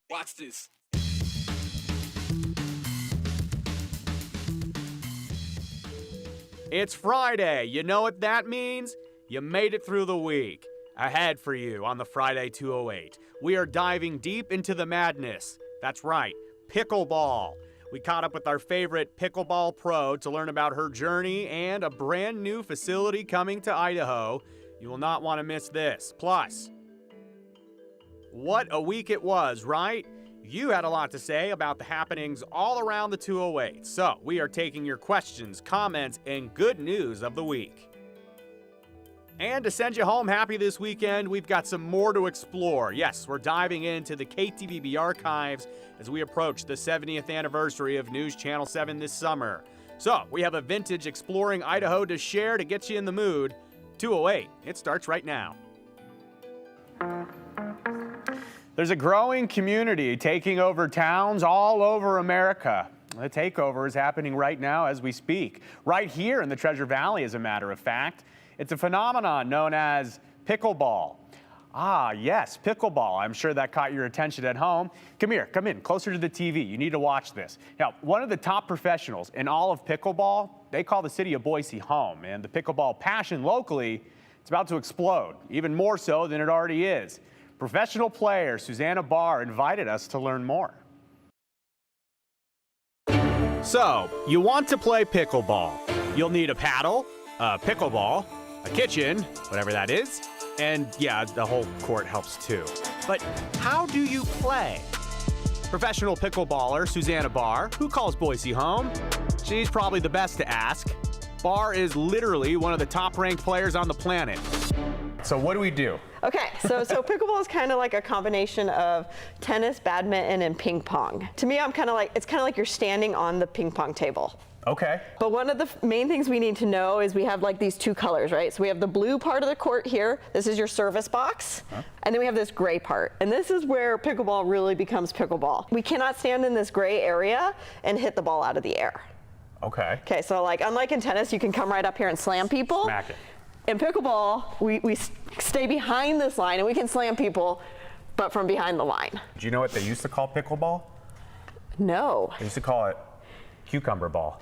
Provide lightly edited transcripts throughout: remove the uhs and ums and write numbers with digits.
Watch this. It's Friday. You know what that means? You made it through the week. Ahead for you on the Friday 208. We are diving deep into the madness. That's right, pickleball. We caught up with our favorite pickleball pro to learn about her journey and a brand new facility coming to Idaho. You will not want to miss this. Plus, what a week it was, right? You had a lot to say about the happenings all around the 208. So we are taking your questions, comments, and good news of the week. And to send you home happy this weekend, we've got some more to explore. Yes, we're diving into the KTVB archives as we approach the 70th anniversary of News Channel 7 this summer. So we have a vintage Exploring Idaho to share to get you in the mood. 208, it starts right now. There's a growing community taking over towns all over America. The takeover is happening right now as we speak, right here in the Treasure Valley, as a matter of fact. It's a phenomenon known as pickleball. Ah, yes, pickleball. I'm sure that caught your attention at home. Come here, come in, closer to the TV. You need to watch this. Now, one of the top professionals in all of pickleball, they call the city of Boise home, and the pickleball passion locally, it's about to explode, even more so than it already is. Professional player Susanna Barr invited us to learn more. So, you want to play pickleball. You'll need a paddle, a pickleball, a kitchen, whatever that is, and yeah, the whole court helps too. But how do you play? Professional pickleballer Susanna Barr, who calls Boise home, she's probably the best to ask. Barr is literally one of the top-ranked players on the planet. So what do we do? Okay, so pickleball is kind of like a combination of tennis, badminton, and ping pong. To me, it's kind of like you're standing on the ping pong table. Okay. But one of the main things we need to know is we have like these two colors, right? So we have the blue part of the court here. This is your service box. And then we have this gray part. And this is where pickleball really becomes pickleball. We cannot stand in this gray area and hit the ball out of the air. Okay. Okay, so like unlike in tennis, you can come right up here and slam people. Smack it. In pickleball, we stay behind this line and we can slam people, but from behind the line. Do you know what they used to call pickleball? No. They used to call it cucumber ball.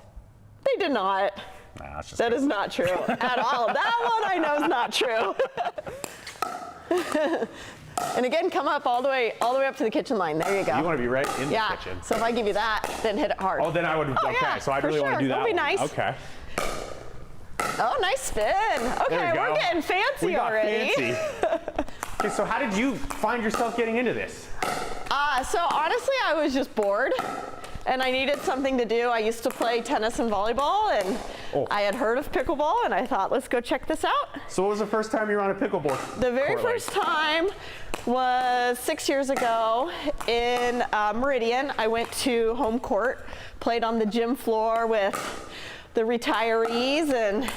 They did not. Nah, that's just that is not true at all. That one I know is not true. And again, come up all the way up to the kitchen line. There you go. You want to be right in the yeah. kitchen. So if I give you that, then hit it hard. Oh, then I would. Oh, okay, yeah, so I really want to do that. That'd be nice. Okay. Oh, nice spin. Okay, we're getting fancy we got already. Fancy. Okay, so how did you find yourself getting into this? So honestly, I was just bored. And I needed something to do. I used to play tennis and volleyball, and I had heard of pickleball, and I thought, let's go check this out. So what was the first time you were on a pickleball? The very first time was 6 years ago in Meridian. I went to home court, played on the gym floor with the retirees, and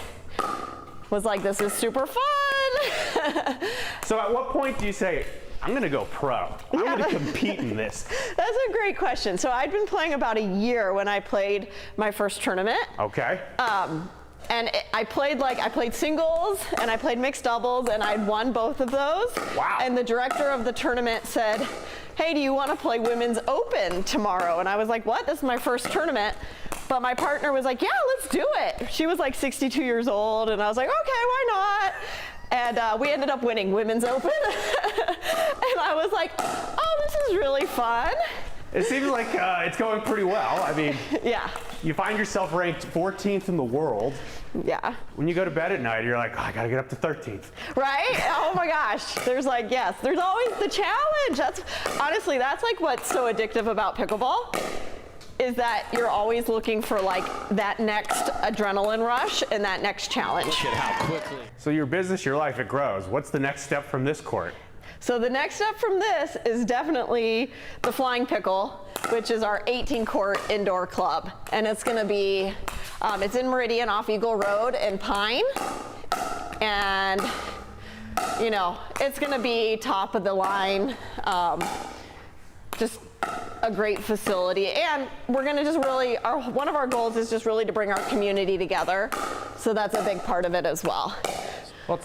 was like, this is super fun. So at what point do you say, I'm going to go pro. I'm going to compete in this. That's a great question. So I'd been playing about a year when I played my first tournament. Okay. And I played singles and I played mixed doubles, and I'd won both of those. Wow. And the director of the tournament said, hey, do you want to play Women's Open tomorrow? And I was like, what? This is my first tournament. But my partner was like, yeah, let's do it. She was like 62 years old, and I was like, okay, why not? And we ended up winning Women's Open. And I was like, oh, this is really fun. It seems like it's going pretty well. I mean, yeah. You find yourself ranked 14th in the world. Yeah. When you go to bed at night, you're like, oh, I got to get up to 13th. Right? Oh my gosh. There's like, yes, there's always the challenge. Honestly, that's like what's so addictive about pickleball, is that you're always looking for like that next adrenaline rush and that next challenge. How quickly. So your business, your life, it grows. What's the next step from this court? So the next step from this is definitely the Flying Pickle, which is our 18-court indoor club. And it's going to be, it's in Meridian off Eagle Road in Pine. And, you know, it's going to be top of the line, just a great facility. And we're going to just really, one of our goals is just really to bring our community together. So that's a big part of it as well. Well,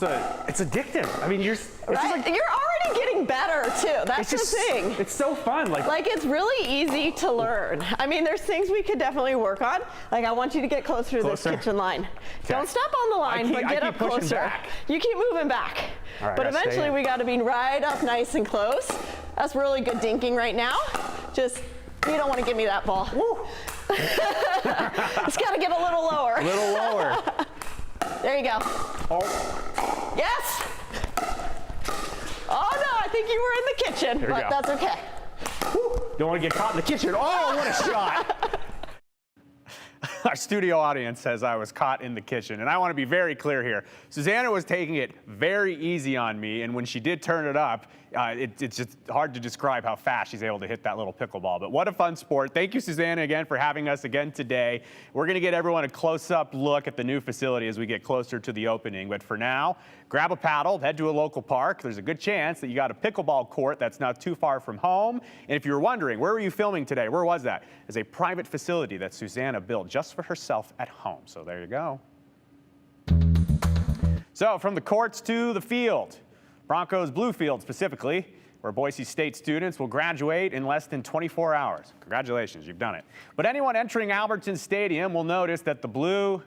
it's addictive. I mean, right? You're already getting better too. That's the thing. It's so fun. Like it's really easy to learn. I mean, there's things we could definitely work on. Like I want you to get closer to this kitchen line. Okay. Don't step on the line, but get up closer. Back. You keep moving back. All right, but eventually we got to be right up nice and close. That's really good dinking right now. Just, you don't want to give me that ball. It's got to get a little lower. A little lower. There you go. Oh. Yes. Oh no, I think you were in the kitchen, but that's okay. Woo. Don't want to get caught in the kitchen. Oh, what a shot. Our studio audience says I was caught in the kitchen, and I want to be very clear here. Susanna was taking it very easy on me, and when she did turn it up, it's just hard to describe how fast she's able to hit that little pickleball. But what a fun sport. Thank you, Susanna, again for having us again today. We're going to get everyone a close-up look at the new facility as we get closer to the opening. But for now, grab a paddle, head to a local park. There's a good chance that you got a pickleball court that's not too far from home. And if you're wondering, where were you filming today? Where was that? It's a private facility that Susanna built just for herself at home. So there you go. So from the courts to the field. Broncos Blue Field specifically, where Boise State students will graduate in less than 24 hours. Congratulations, you've done it. But anyone entering Albertson Stadium will notice that the blue,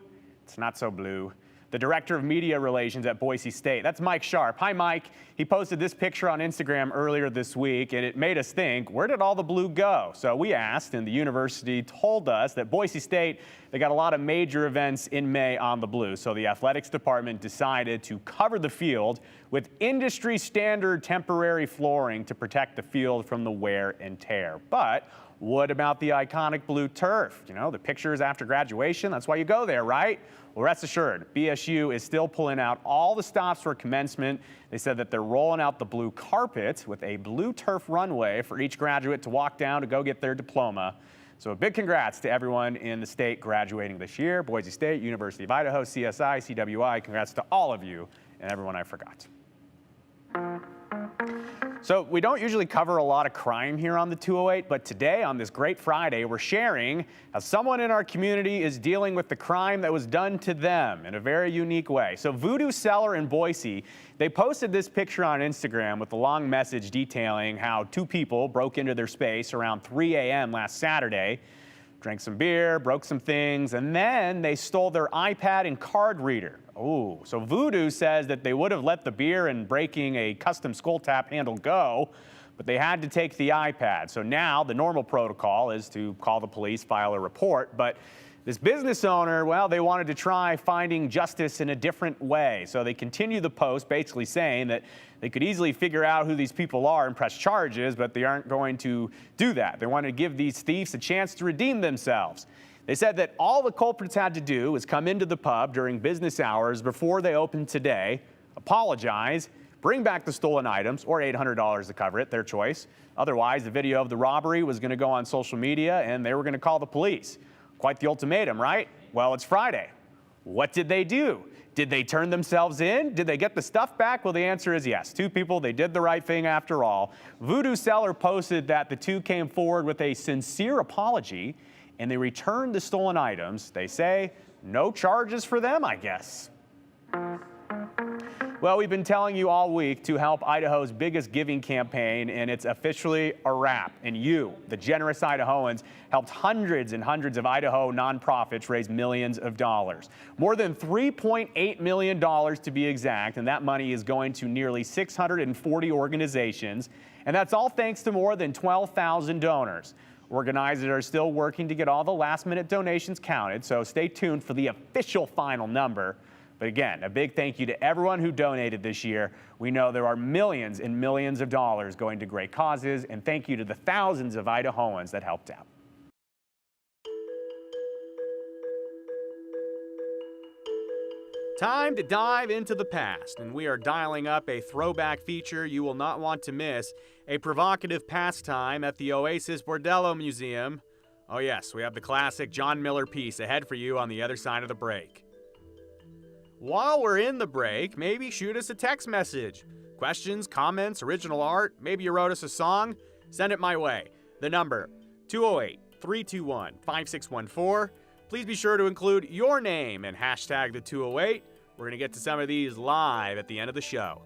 it's not so blue. The director of media relations at Boise State. That's Mike Sharp. Hi, Mike. He posted this picture on Instagram earlier this week, and it made us think, where did all the blue go? So we asked, and the university told us that Boise State, they got a lot of major events in May on the blue. So the athletics department decided to cover the field with industry standard temporary flooring to protect the field from the wear and tear. But what about the iconic blue turf? You know, the pictures after graduation, that's why you go there, right? Well, rest assured, BSU is still pulling out all the stops for commencement. They said that they're rolling out the blue carpet with a blue turf runway for each graduate to walk down to go get their diploma. So a big congrats to everyone in the state graduating this year. Boise State, University of Idaho, CSI, CWI, congrats to all of you and everyone I forgot. So we don't usually cover a lot of crime here on the 208, but today on this great Friday, we're sharing how someone in our community is dealing with the crime that was done to them in a very unique way. So Voodoo Cellar in Boise, they posted this picture on Instagram with a long message detailing how two people broke into their space around 3 a.m. last Saturday, drank some beer, broke some things, and then they stole their iPad and card reader. Oh, so Voodoo says that they would have let the beer and breaking a custom skull tap handle go, but they had to take the iPad. So now the normal protocol is to call the police, file a report. But this business owner, well, they wanted to try finding justice in a different way. So they continue the post basically saying that they could easily figure out who these people are and press charges, but they aren't going to do that. They want to give these thieves a chance to redeem themselves. They said that all the culprits had to do was come into the pub during business hours before they opened today, apologize, bring back the stolen items, or $800 to cover it, their choice. Otherwise, the video of the robbery was going to go on social media and they were going to call the police. Quite the ultimatum, right? Well, it's Friday. What did they do? Did they turn themselves in? Did they get the stuff back? Well, the answer is yes. Two people, they did the right thing after all. Voodoo Cellar posted that the two came forward with a sincere apology and they returned the stolen items. They say no charges for them, I guess. Well, we've been telling you all week to help Idaho's biggest giving campaign, and it's officially a wrap. And you, the generous Idahoans, helped hundreds and hundreds of Idaho nonprofits raise millions of dollars. More than $3.8 million to be exact, and that money is going to nearly 640 organizations. And that's all thanks to more than 12,000 donors. Organizers are still working to get all the last-minute donations counted, so stay tuned for the official final number. But again, a big thank you to everyone who donated this year. We know there are millions and millions of dollars going to great causes, and thank you to the thousands of Idahoans that helped out. Time to dive into the past, and we are dialing up a throwback feature you will not want to miss, a provocative pastime at the Oasis Bordello Museum. Oh yes, we have the classic John Miller piece ahead for you on the other side of the break. While we're in the break, maybe shoot us a text message. Questions, comments, original art, maybe you wrote us a song, send it my way. The number, 208-321-5614. Please be sure to include your name and hashtag the 208. We're going to get to some of these live at the end of the show.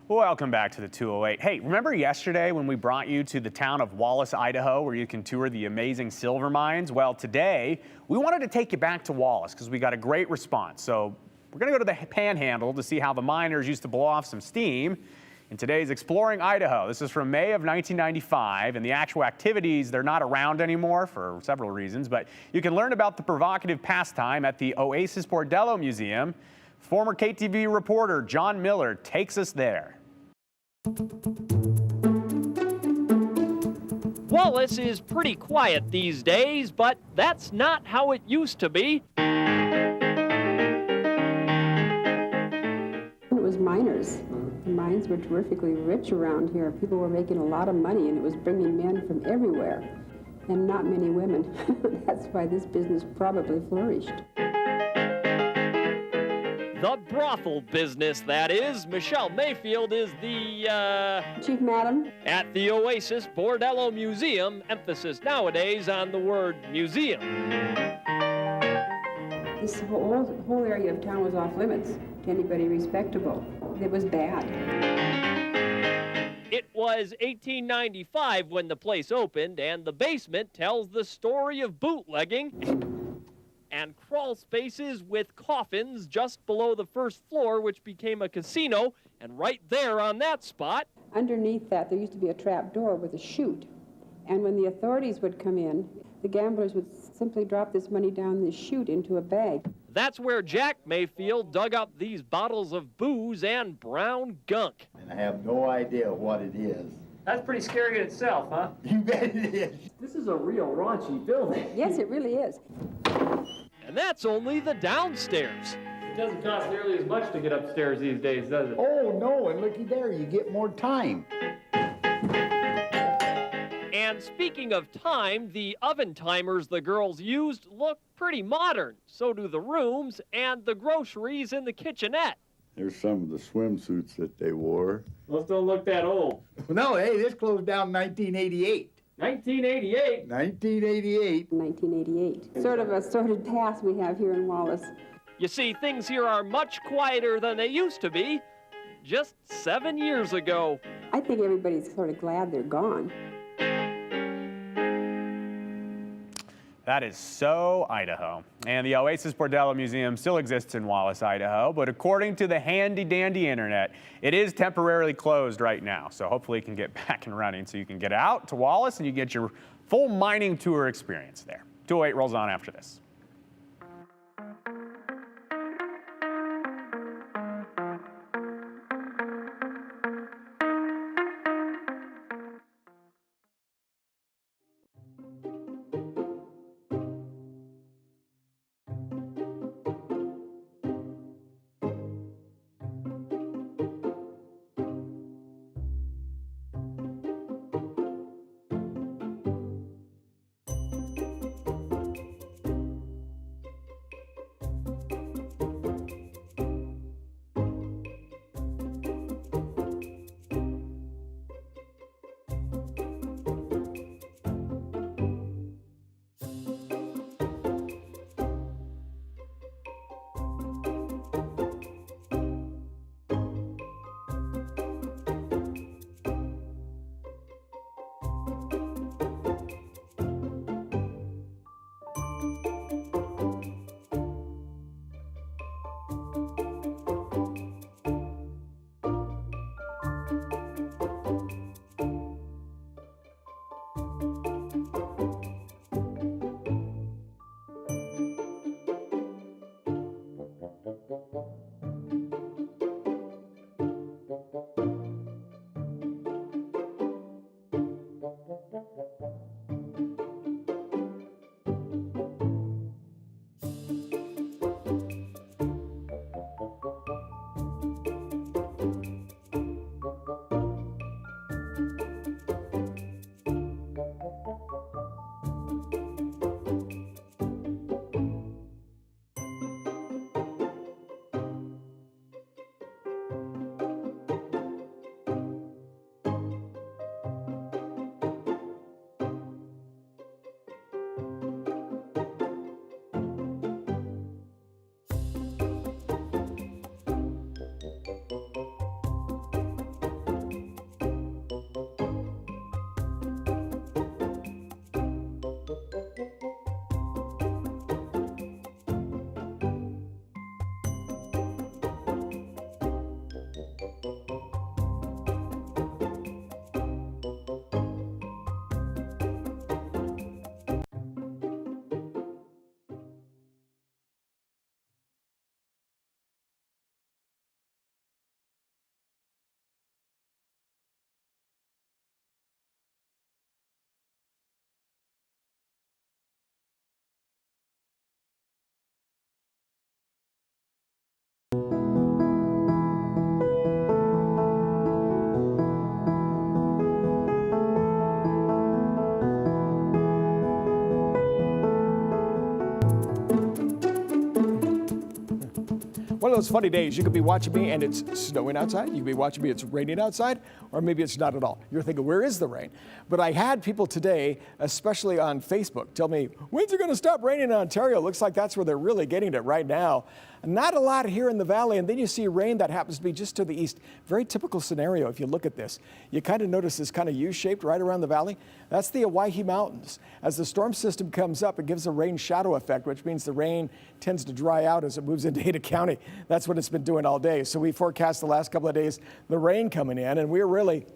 Welcome back to the 208. Hey, remember yesterday when we brought you to the town of Wallace, Idaho, where you can tour the amazing silver mines? Well, today we wanted to take you back to Wallace because we got a great response. So we're going to go to the Panhandle to see how the miners used to blow off some steam in today's Exploring Idaho. This is from May of 1995, and the actual activities, they're not around anymore for several reasons, but you can learn about the provocative pastime at the Oasis Bordello Museum. Former KTV reporter John Miller takes us there. Wallace is pretty quiet these days, but that's not how it used to be. It was miners. The mines were terrifically rich around here. People were making a lot of money, and it was bringing men from everywhere, and not many women. That's why this business probably flourished. The brothel business, that is. Michelle Mayfield is the, Chief Madam? at the Oasis Bordello Museum, emphasis nowadays on the word museum. This whole area of town was off limits to anybody respectable. It was bad. It was 1895 when the place opened, and the basement tells the story of bootlegging and crawl spaces with coffins just below the first floor, which became a casino, and right there on that spot. Underneath that, there used to be a trap door with a chute. And when the authorities would come in, the gamblers would simply drop this money down this chute into a bag. That's where Jack Mayfield dug up these bottles of booze and brown gunk. And I have no idea what it is. That's pretty scary in itself, huh? You bet it is. This is a real raunchy building. Yes, it really is. And that's only the downstairs. It doesn't cost nearly as much to get upstairs these days, does it? Oh, no, and looky there, you get more time. And speaking of time, the oven timers the girls used look pretty modern. So do the rooms and the groceries in the kitchenette. Here's some of the swimsuits that they wore. Those don't look that old. No, hey, this closed down in 1988. 1988? 1988. 1988. Sort of a sordid past we have here in Wallace. You see, things here are much quieter than they used to be just 7 years ago. I think everybody's sort of glad they're gone. That is so Idaho. And the Oasis Bordello Museum still exists in Wallace, Idaho, but according to the handy-dandy internet, it is temporarily closed right now. So hopefully it can get back and running so you can get out to Wallace and you get your full mining tour experience there. 208 rolls on after this. those funny days. You could be watching me and it's snowing outside. You could be watching me, it's raining outside, or maybe it's not at all. You're thinking, where is the rain? But I had people today, especially on Facebook, tell me, when's it going to stop raining in Ontario? Looks like that's where they're really getting it right now. Not a lot here in the valley, and then you see rain that happens to be just to the east. Very typical scenario if you look at this. You kind of notice this kind of U-shaped right around the valley. That's the Owyhee Mountains. As the storm system comes up, it gives a rain shadow effect, which means the rain tends to dry out as it moves into Ada County. That's what it's been doing all day. So we forecast the last couple of days the rain coming in, and we're really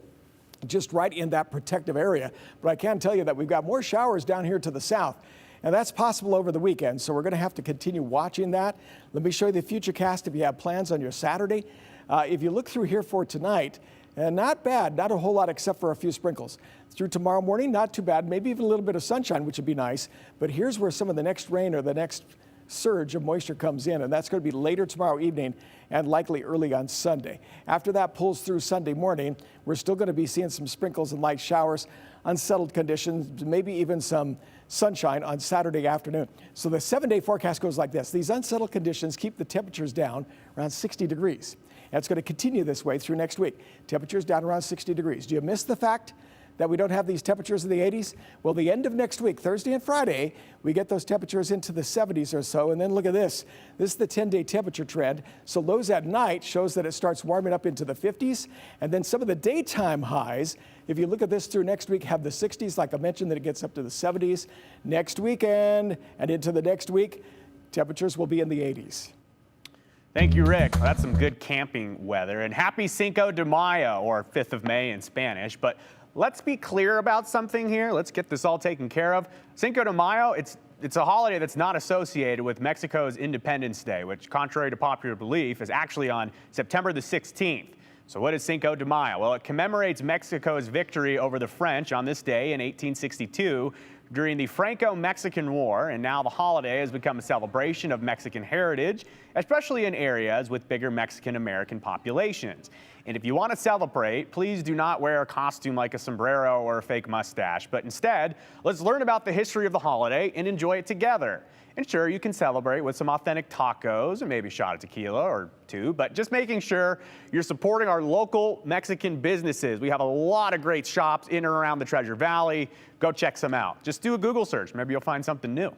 just right in that protective area. But I can tell you that we've got more showers down here to the south. And that's possible over the weekend, so we're going to have to continue watching that. Let me show you the futurecast if you have plans on your Saturday. If you look through here for tonight, not bad, not a whole lot except for a few sprinkles. Through tomorrow morning, not too bad, maybe even a little bit of sunshine, which would be nice. But here's where some of the next rain or the next surge of moisture comes in, and that's going to be later tomorrow evening and likely early on Sunday. After that pulls through Sunday morning, we're still going to be seeing some sprinkles and light showers, unsettled conditions, maybe even some sunshine on Saturday afternoon. So the 7-day forecast goes like this. These unsettled conditions keep the temperatures down around 60 degrees. And it's going to continue this way through next week. Temperatures down around 60 degrees. Do you miss the fact that we don't have these temperatures in the 80s? Well, the end of next week, Thursday and Friday, we get those temperatures into the 70s or so. And then look at this. This is the 10-day temperature trend. So lows at night shows that it starts warming up into the 50s. And then some of the daytime highs, if you look at this through next week, have the 60s. Like I mentioned, that it gets up to the 70s. Next weekend and into the next week, temperatures will be in the 80s. Thank you, Rick. Well, that's some good camping weather. And happy Cinco de Mayo, or 5th of May in Spanish. But let's be clear about something here. Let's get this all taken care of. Cinco de Mayo, it's a holiday that's not associated with Mexico's Independence Day, which, contrary to popular belief, is actually on September the 16th. So what is Cinco de Mayo? Well, it commemorates Mexico's victory over the French on this day in 1862 during the Franco-Mexican War, and now the holiday has become a celebration of Mexican heritage, especially in areas with bigger Mexican-American populations. And if you want to celebrate, please do not wear a costume like a sombrero or a fake mustache, but instead, let's learn about the history of the holiday and enjoy it together. And sure, you can celebrate with some authentic tacos and maybe a shot of tequila or two, but just making sure you're supporting our local Mexican businesses. We have a lot of great shops in and around the Treasure Valley. Go check some out. Just do a Google search. Maybe you'll find something new.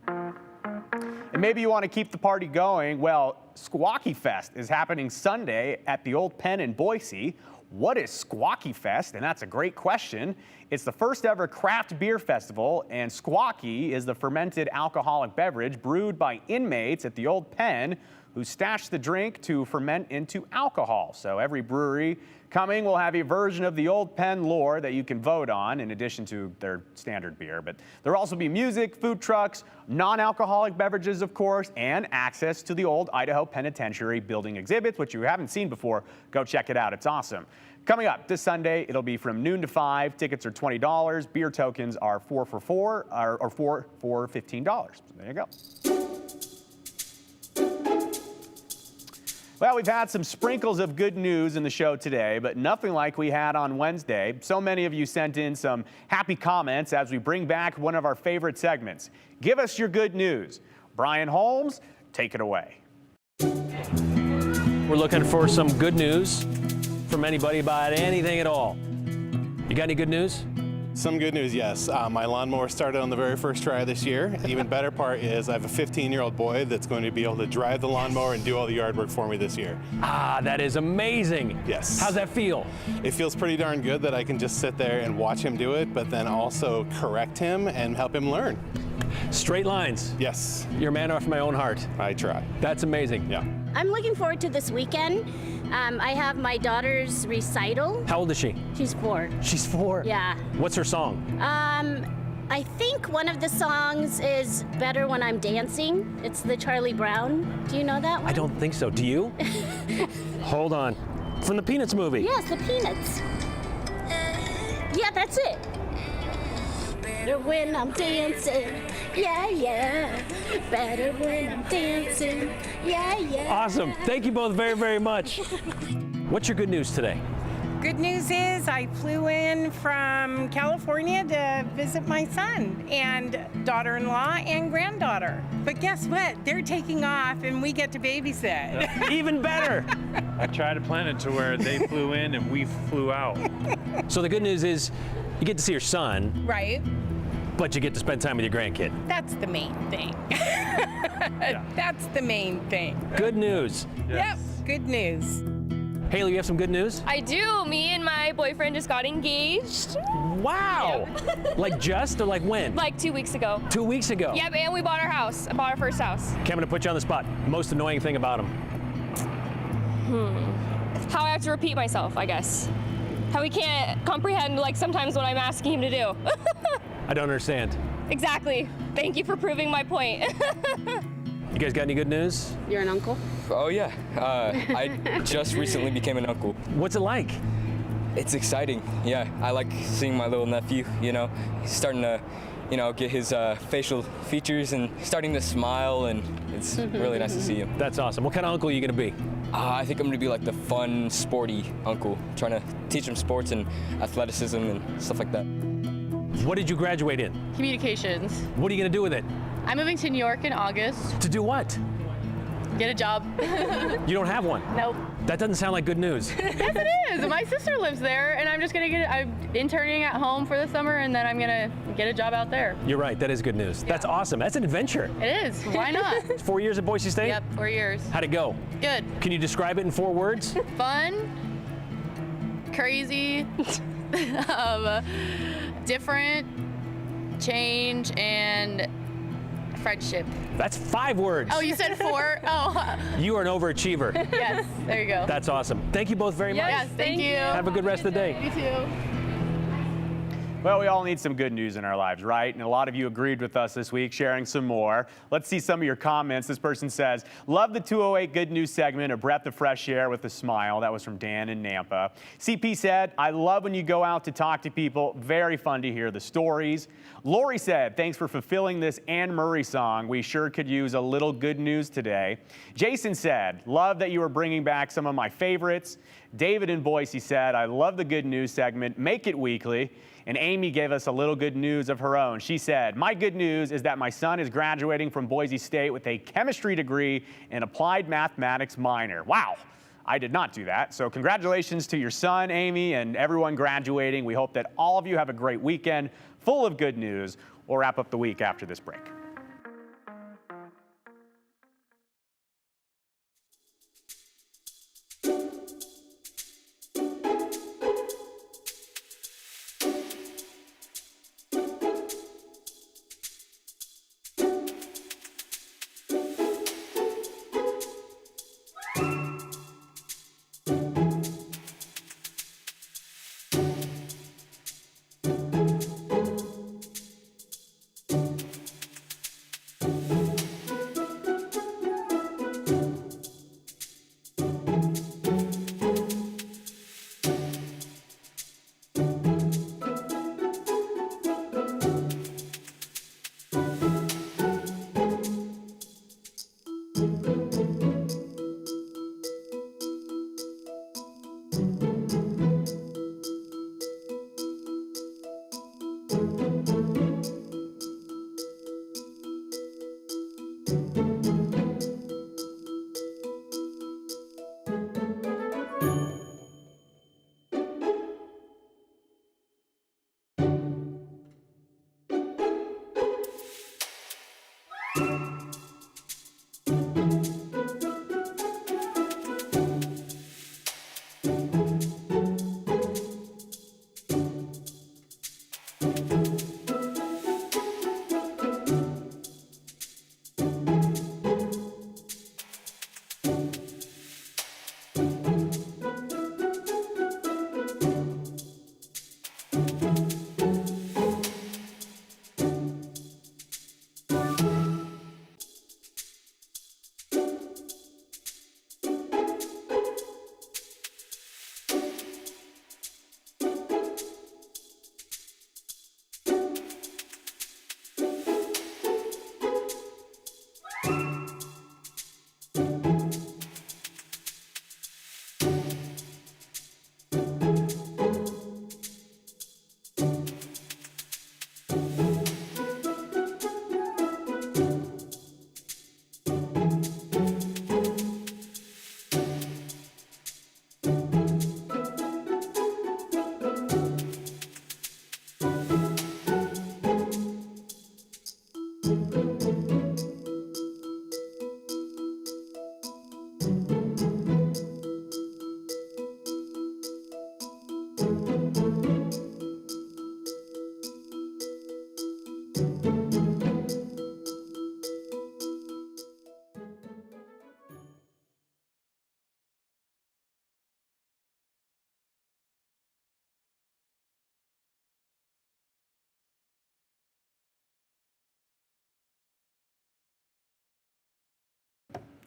And maybe you want to keep the party going. Well, Squawki Fest is happening Sunday at the Old Pen in Boise. What is Squawki Fest? And that's a great question. It's the first ever craft beer festival, and squawki is the fermented alcoholic beverage brewed by inmates at the Old Pen who stash the drink to ferment into alcohol. So every brewery coming will have a version of the Old Pen lore that you can vote on in addition to their standard beer. But there'll also be music, food trucks, non-alcoholic beverages, of course, and access to the old Idaho Penitentiary building exhibits, which you haven't seen before. Go check it out. It's awesome. Coming up this Sunday, it'll be from noon to 5. Tickets are $20. Beer tokens are 4 for $4 or 4 for $15. So there you go. Well, we've had some sprinkles of good news in the show today, but nothing like we had on Wednesday. So many of you sent in some happy comments as we bring back one of our favorite segments. Give us your good news. Brian Holmes, take it away. We're looking for some good news from anybody about anything at all. You got any good news? Some good news, yes. My lawnmower started on the very first try this year. The even better part is I have a 15-year-old boy that's going to be able to drive the lawnmower and do all the yard work for me this year. Ah, that is amazing. Yes. How's that feel? It feels pretty darn good that I can just sit there and watch him do it, but then also correct him and help him learn. Straight lines. Yes. You're a man after my own heart. I try. That's amazing. Yeah. I'm looking forward to this weekend. I have my daughter's recital. How old is she? She's 4. She's 4? Yeah. What's her song? I think one of the songs is Better When I'm Dancing. It's the Charlie Brown. Do you know that one? I don't think so. Do you? Hold on. From the Peanuts movie. Yes, the Peanuts. Yeah, that's it. Better when I'm dancing. Yeah, yeah. Better when I'm dancing. Yeah, yeah. Awesome. Thank you both very, very much. What's your good news today? Good news is I flew in from California to visit my son and daughter-in-law and granddaughter. But guess what? They're taking off and we get to babysit. Even better. I tried to plan it to where they flew in and we flew out. So the good news is you get to see your son. Right. But you get to spend time with your grandkid. That's the main thing. That's the main thing. Good news. Yes. Yep, good news. Haley, you have some good news? I do. Me and my boyfriend just got engaged. Wow. Yep. Like just or like when? Like 2 weeks ago. 2 weeks ago? Yep, and we bought our house. I bought our first house. Okay, I'm gonna put you on the spot. Most annoying thing about him? How I have to repeat myself, I guess. How he can't comprehend, like, sometimes what I'm asking him to do. I don't understand. Exactly. Thank you for proving my point. You guys got any good news? You're an uncle? Oh yeah, I just recently became an uncle. What's it like? It's exciting, yeah. I like seeing my little nephew, you know. He's starting to, you know, get his facial features and starting to smile, and it's really nice to see him. That's awesome. What kind of uncle are you gonna be? I think I'm gonna be like the fun, sporty uncle, trying to teach him sports and athleticism and stuff like that. What did you graduate in? Communications. What are you gonna do with it? I'm moving to New York in August. To do what? Get a job. You don't have one? Nope. That doesn't sound like good news. Yes, it is. My sister lives there, and I'm just gonna I'm interning at home for the summer, and then I'm gonna get a job out there. You're right, that is good news. Yeah. That's awesome. That's an adventure. It is. Why not? 4 years at Boise State? Yep, 4 years. How'd it go? Good. Can you describe it in 4 words? Fun, crazy, different, change, and friendship. That's 5 words. Oh, you said 4? Oh. You are an overachiever. Yes, there you go. That's awesome. Thank you both very much. Yes, thank you. Have a good rest of the day. You too. Well, we all need some good news in our lives, right? And a lot of you agreed with us this week, sharing some more. Let's see some of your comments. This person says, love the 208 good news segment, a breath of fresh air with a smile. That was from Dan in Nampa. CP said, I love when you go out to talk to people. Very fun to hear the stories. Lori said, thanks for fulfilling this Anne Murray song. We sure could use a little good news today. Jason said, love that you are bringing back some of my favorites. David in Boise said, I love the good news segment. Make it weekly. And Amy gave us a little good news of her own. She said, my good news is that my son is graduating from Boise State with a chemistry degree and applied mathematics minor. Wow, I did not do that. So congratulations to your son, Amy, and everyone graduating. We hope that all of you have a great weekend full of good news. We'll wrap up the week after this break.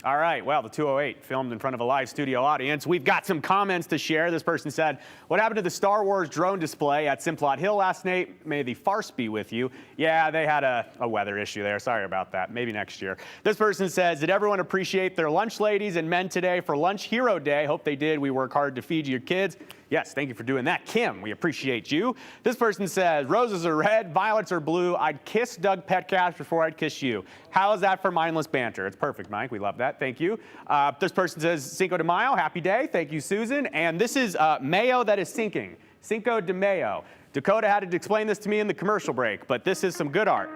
All right, well, the 208 filmed in front of a live studio audience. We've got some comments to share. This person said, what happened to the Star Wars drone display at Simplot Hill last night? May the farce be with you. Yeah, they had a weather issue there. Sorry about that. Maybe next year. This person says, did everyone appreciate their lunch ladies and men today for Lunch Hero Day? Hope they did. We work hard to feed your kids. Yes, thank you for doing that, Kim. We appreciate you. This person says, roses are red, violets are blue. I'd kiss Doug Petcash before I'd kiss you. How is that for mindless banter? It's perfect, Mike. We love that. Thank you. This person says, Cinco de Mayo, happy day. Thank you, Susan. And this is mayo that is sinking. Cinco de Mayo. Dakota had to explain this to me in the commercial break, but this is some good art.